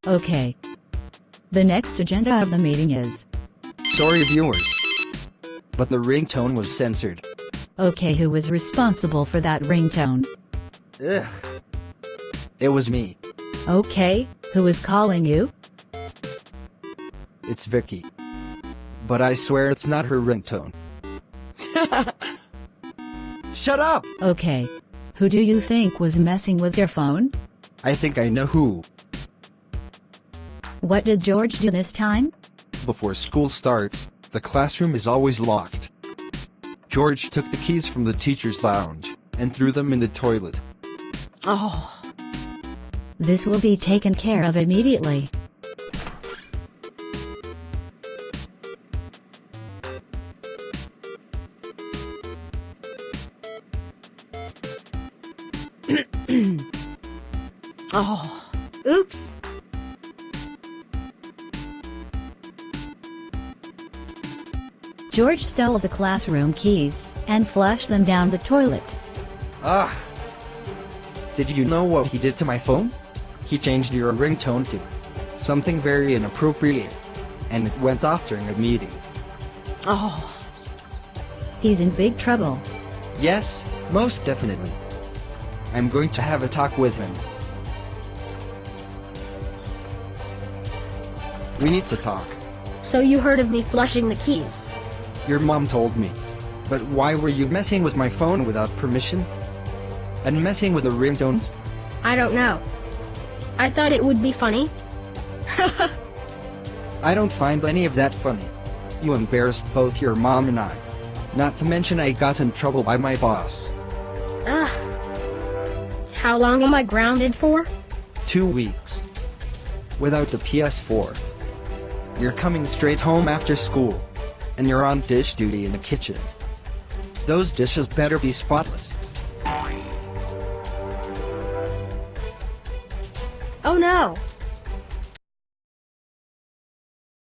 Okay. The next agenda of the meeting is... Sorry viewers, but the ringtone was censored. Okay, who was responsible for that ringtone? Ugh. It was me. Okay, who is calling you? It's Vicky. But I swear it's not her ringtone. Shut up! Okay. Who do you think was messing with your phone? I think I know who. What did George do this time? Before school starts, the classroom is always locked. George took the keys from the teacher's lounge and threw them in the toilet. Oh. This will be taken care of immediately. Oh. Oops. George stole the classroom keys and flushed them down the toilet. Ah! Did you know what he did to my phone? He changed your ringtone to something very inappropriate, and it went off during a meeting. Oh. He's in big trouble. Yes, most definitely. I'm going to have a talk with him. We need to talk. So you heard of me flushing the keys? Your mom told me. But why were you messing with my phone without permission? And messing with the ringtones? I don't know. I thought it would be funny. I don't find any of that funny. You embarrassed both your mom and I. Not to mention I got in trouble by my boss. Ugh. How long am I grounded for? 2 weeks. Without the PS4. You're coming straight home after school. And you're on dish duty in the kitchen. Those dishes better be spotless. Oh no!